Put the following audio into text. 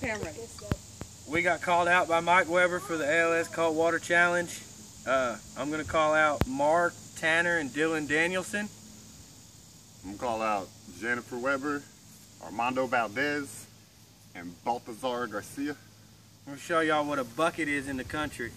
Okay, I'm ready. We got called out by Mike Weber for the ALS Cold Water Challenge. I'm going to call out Mark, Tanner, and Dylan Danielson. I'm going to call out Jennifer Weber, Armando Valdez, and Baltazar Garcia. I'm going to show y'all what a bucket is in the country.